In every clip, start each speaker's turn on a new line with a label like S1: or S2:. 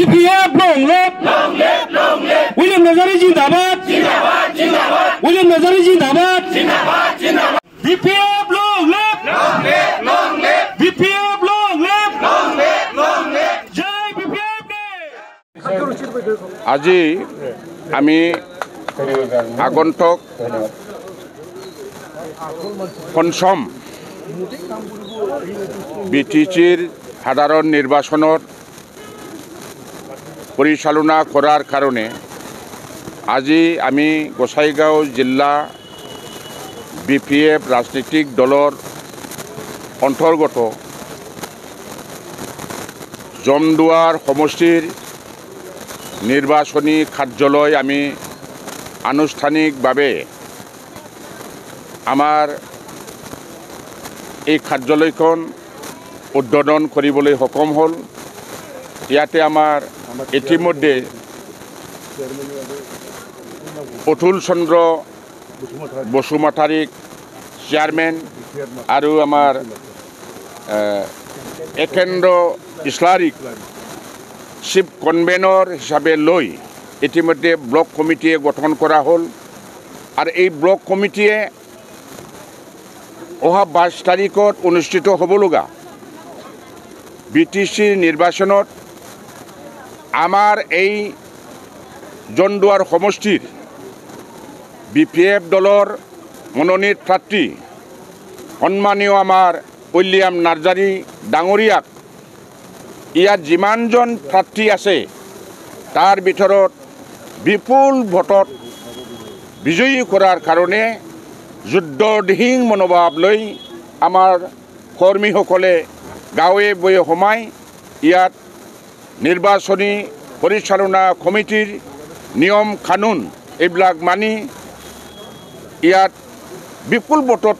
S1: BPF long live William Nazari Jindabad William Nazari Jindabad BPF long live BPF long live Jai BPF
S2: আজি আমি আগন্তুক পঞ্চম বিটিচিৰ সাধাৰণ নিৰ্বাচনৰ পৰিচালনা কৰাৰ কাৰণে আজি আমি গোসাইগাঁও জিলা BPF ৰাজনৈতিক দলৰ অন্তৰ্গত জমদুৱাৰ সমষ্টিৰ নিৰ্বাচনী কাৰ্যালয় আমি আনুষ্ঠানিকভাৱে আমাৰ এই কাৰ্যালয়খন উদ্বোধন কৰিবলৈ সক্ষম হ'ল। ইয়াতে আমাৰ ইতিমধ্যে অতুল চন্দ্ৰ বসুমতাৰীক চেয়াৰমেন আৰু আমাৰ একেন্দ্ৰ ইছলাৰীক চিফ কনভেনৰ হিচাপে লৈ ইতিমধ্যে ব্লক কমিটিয়ে গঠন কৰা হ'ল আৰু এই ব্লক কমিটিয়ে অহা 22 তাৰিখত অনুষ্ঠিত হ'ব লগা BTC নিৰ্বাচনত আমাৰ এই জন্দুৱাৰ সমষ্টিৰ BPF দলৰ মনোনীত প্ৰাৰ্থী সন্মানীয় আমাৰ উইলিয়াম নাৰ্জাৰী ডাঙৰীয়াক ইয়াত যিমানজন প্ৰাৰ্থী আছে তাৰ ভিতৰত বিপুল ভোটত বিজয়ী কৰাৰ কাৰণে যুদ্ধদিহিং মনোভাৱ লৈ আমাৰ কৰ্মীসকলে গাঁৱে বয়ে সোমাই ইয়াত নিৰ্বাচনী পৰিচালনা কমিটিৰ নিয়ম কানুন এইবিলাক মানি ইয়াত বিপুল ভোটত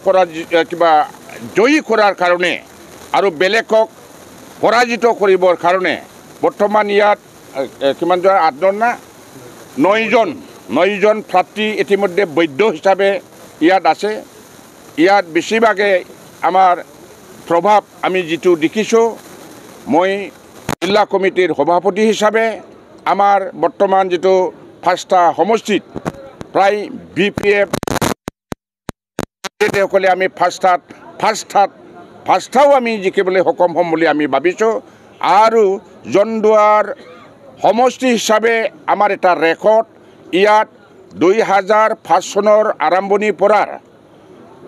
S2: কিবা জয়ী কৰাৰ কাৰণে আৰু বেলেগক পৰাজিত কৰিবৰ কাৰণে বৰ্তমান ইয়াত কিমানজন 8জন না 9জন প্ৰাৰ্থী ইতিমধ্যে বৈধ হিচাপে ইয়াত আছে। ইয়াত বেছিভাগে আমাৰ প্ৰভাৱ আমি যিটো দেখিছোঁ মই জিলা কমিটিৰ সভাপতি হিচাপে আমাৰ বৰ্তমান যিটো 5টা সমষ্টিত প্ৰায় BPF সকলে আমি ফাৰ্ষ্টাও আমি জিকিবলৈ সক্ষম হ'ম বুলি আমি ভাবিছোঁ আৰু জন্দুৱাৰ সমষ্টি হিচাপে আমাৰ এটা ৰেকৰ্ড ইয়াত 2005 চনৰ আৰম্ভণিৰ পৰা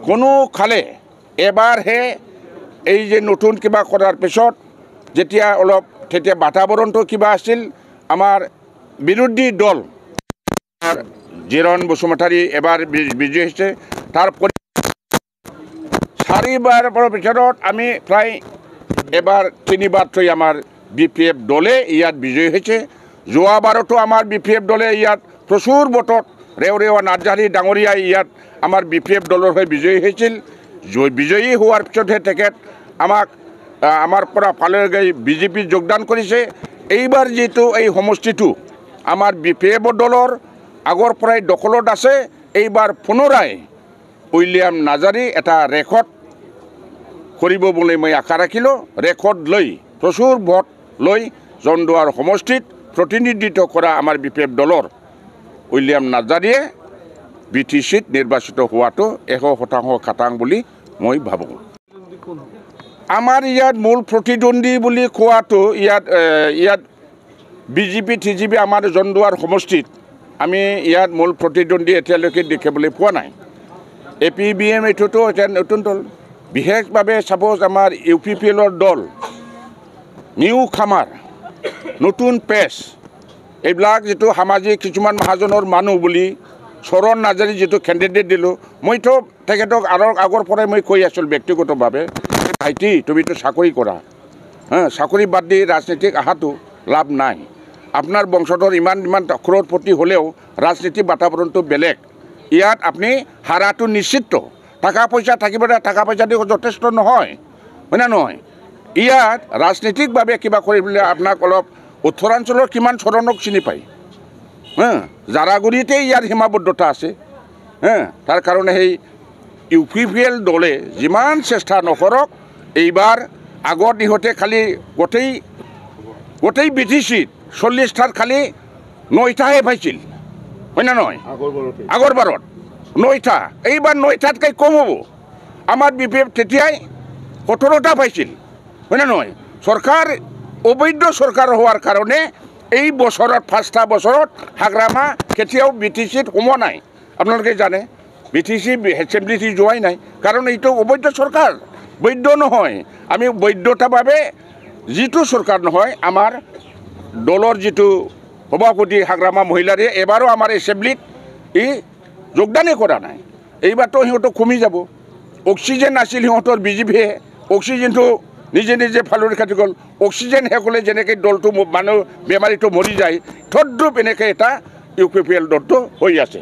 S2: কোনো খালে এবাৰহে এই যে নতুন কিবা কৰাৰ পিছত যেতিয়া অলপ তেতিয়া বাতাবৰণটো কিবা আছিল আমাৰ বিৰোধী দল জিৰণ বসুমতাৰী এবাৰ বিজয়ী হৈছে তাৰ 4বাৰৰ ভিতৰত আমি প্ৰায় এবাৰ 3বাৰ থৈ আমাৰ BPF দলে ইয়াত বিজয়ী হৈছে। যোৱাবাৰতো আমাৰ BPF দলে ইয়াত প্ৰচুৰ ভোটত ৰেওৰেৱা নাৰ্জাৰী ডাঙৰীয়া ইয়াত আমাৰ BPF দলৰ হৈ বিজয়ী হৈছিল। বিজয়ী হোৱাৰ পিছতহে তেখেত আমাৰ পৰা ফালে গৈ BJP যোগদান কৰিছে। এইবাৰ যিটো এই সমষ্টিটো আমাৰ BPF দলৰ আগৰ পৰাই দখলত আছে এইবাৰ পুনৰাই উইলিয়াম নাৰ্জাৰী এটা ৰেকৰ্ড কৰিব বুলি মই আশা ৰাখিলোঁ। ৰেকৰ্ড লৈ প্ৰচুৰ ভোট লৈ জন্দুৱাৰ সমষ্টিত প্ৰতিনিধিত্ব কৰা আমাৰ BPF দলৰ উইলিয়াম নাৰ্জাৰীয়ে BTCত নিৰ্বাচিত হোৱাটো 100% খাটাং বুলি মই ভাবোঁ। আমাৰ ইয়াত মূল প্ৰতিদ্বন্দ্বী বুলি কোৱাটো ইয়াত BJP TJP আমাৰ জন্দুৱাৰ সমষ্টিত আমি ইয়াত মূল প্ৰতিদ্বন্দ্বী এতিয়ালৈকে দেখিবলৈ পোৱা নাই। APBM এইটোতো এটা নতুন দল বিশেষভাৱে চাপোজ আমাৰ UPPLৰ দল নিউ খামাৰ নতুন পেচ এইবিলাক যিটো সামাজিক কিছুমান মহাজনৰ মানুহ বুলি চৰণ নাৰ্জাৰী যিটো কেণ্ডিডেট দিলোঁ মইতো তেখেতক আগৰ পৰাই মই কৈ আছিলোঁ ব্যক্তিগতভাৱে ভাইটি তুমিতো চাকৰি কৰা চাকৰি বাদ দি ৰাজনীতিক অহাটো লাভ নাই। আপোনাৰ বংশধৰ ইমান ক্ৰৰপতি হ'লেও ৰাজনীতিক বাতাবৰণটো বেলেগ। ইয়াত আপুনি হাৰাটো নিশ্চিত। টাকা পইচা থাকিবলৈ টাকা পইচা দি যথেষ্ট নহয় হয় না নহয়। ইয়াত ৰাজনীতিকভাৱে কিবা কৰিবলৈ আপোনাক অলপ উত্তৰাঞ্চলৰ কিমান চৰণক চিনি পায় জাৰাগুৰিতে ইয়াৰ সীমাবদ্ধতা আছে তাৰ কাৰণে সেই UPPL দলে যিমান চেষ্টা নকৰক এইবাৰ আগৰ দিহতে খালি গোটেই BTCত 40টাৰ খালি 9টাহে পাইছিল হয় না নহয় আগৰবাৰত 9টা এইবাৰ 9টাতকৈ কম হ'ব আমাৰ BPF তেতিয়াই 17টা পাইছিল হয় না নহয় চৰকাৰ অবৈধ চৰকাৰ হোৱাৰ কাৰণে এই বছৰত 5টা বছৰত হাগ্ৰামা কেতিয়াও BTCত সোমোৱা নাই আপোনালোকে জানে BTC এছেম্বলিত যোৱাই নাই কাৰণ এইটো অবৈধ চৰকাৰ বৈধ নহয় আমি বৈধতাভাৱে যিটো চৰকাৰ নহয় আমাৰ দলৰ যিটো সভাপতি হাগ্ৰামা মহিলাৰে এবাৰো আমাৰ এছেম্বলিত যোগদানেই কৰা নাই এইবাৰতো সিহঁতক কমি যাব অক্সিজেন নাছিল সিহঁতৰ BJPয়ে অক্সিজেনটো নিজে নিজে ফালৰি কাটি গ'ল অক্সিজেন শেষ হ'লে যেনেকৈ দলটো মানুহ বেমাৰীটো মৰি যায় তদ্ৰুপ এনেকৈ এটা UPPL দলটো হৈ আছে